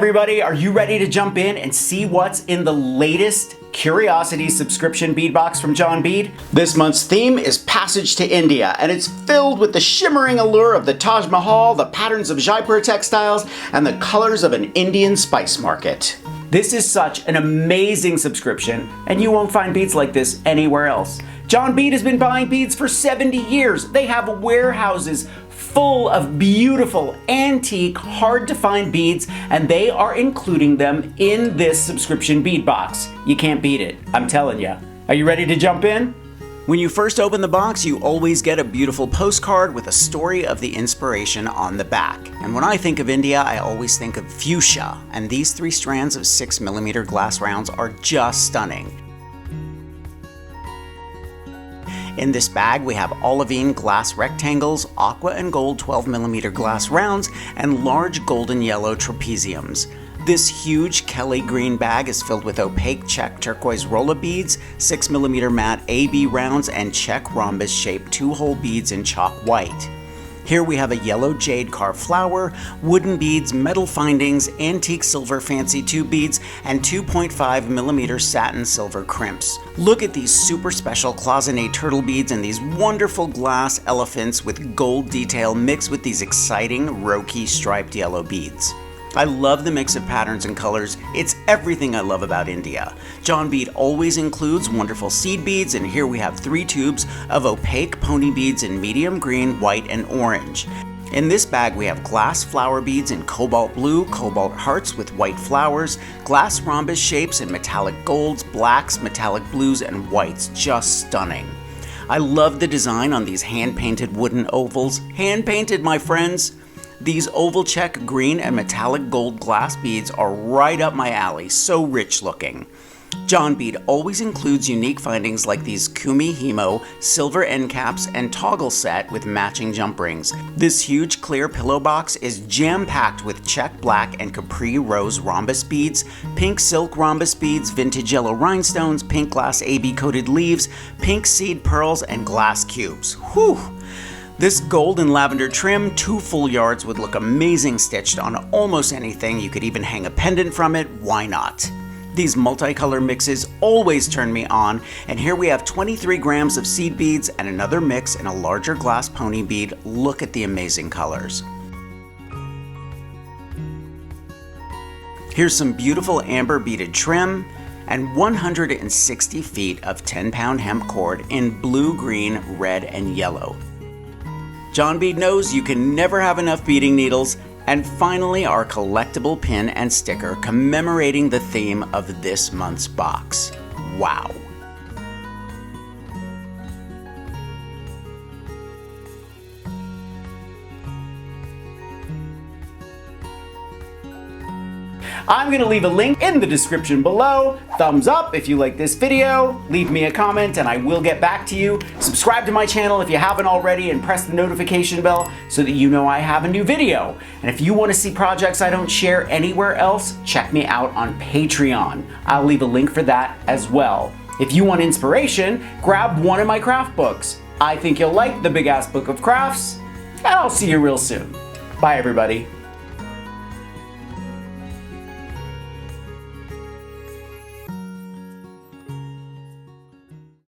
everybody, are you ready to jump in and see what's in the latest Curiosity Subscription Bead Box from John Bead? This month's theme is Passage to India, and it's filled with the shimmering allure of the Taj Mahal, the patterns of Jaipur textiles, and the colors of an Indian spice market. This is such an amazing subscription, and you won't find beads like this anywhere else. John Bead has been buying beads for 70 years. They have warehouses full of beautiful, antique, hard-to-find beads, and they are including them in this subscription bead box. You can't beat it, I'm telling you. Are you ready to jump in? When you first open the box, you always get a beautiful postcard with a story of the inspiration on the back. And when I think of India, I always think of fuchsia, and these 3 strands of 6mm glass rounds are just stunning. In this bag, we have Olivine glass rectangles, aqua and gold 12mm glass rounds, and large golden yellow trapeziums. This huge Kelly green bag is filled with opaque Czech turquoise roller beads, 6mm matte AB rounds, and Czech rhombus shaped 2-hole beads in chalk white. Here we have a yellow jade carved flower, wooden beads, metal findings, antique silver fancy tube beads, and 2.5mm satin silver crimps. Look at these super special cloisonné turtle beads and these wonderful glass elephants with gold detail mixed with these exciting roky striped yellow beads. I love the mix of patterns and colors. It's everything I love about India. John Bead always includes wonderful seed beads, and here we have 3 tubes of opaque pony beads in medium green, white, and orange. In this bag we have glass flower beads in cobalt blue, cobalt hearts with white flowers, glass rhombus shapes in metallic golds, blacks, metallic blues, and whites. Just stunning. I love the design on these hand-painted wooden ovals. Hand-painted, my friends! These oval Czech green and metallic gold glass beads are right up my alley, so rich looking. John Bead always includes unique findings like these Kumi Hemo silver end caps and toggle set with matching jump rings. This huge clear pillow box is jam-packed with Czech black and capri rose rhombus beads, pink silk rhombus beads, vintage yellow rhinestones, pink glass AB coated leaves, pink seed pearls, and glass cubes. Whew! This gold and lavender trim, 2 full yards, would look amazing stitched on almost anything. You could even hang a pendant from it. Why not? These multicolor mixes always turn me on, and here we have 23 grams of seed beads and another mix in a larger glass pony bead. Look at the amazing colors. Here's some beautiful amber beaded trim and 160 feet of 10-pound hemp cord in blue, green, red, and yellow. John Bead knows you can never have enough beading needles. And finally, our collectible pin and sticker commemorating the theme of this month's box. Wow! I'm going to leave a link in the description below. Thumbs up if you like this video, leave me a comment and I will get back to you. Subscribe to my channel if you haven't already and press the notification bell so that you know I have a new video. And if you want to see projects I don't share anywhere else, check me out on Patreon. I'll leave a link for that as well. If you want inspiration, grab one of my craft books. I think you'll like the Big Ass Book of Crafts, and I'll see you real soon. Bye everybody.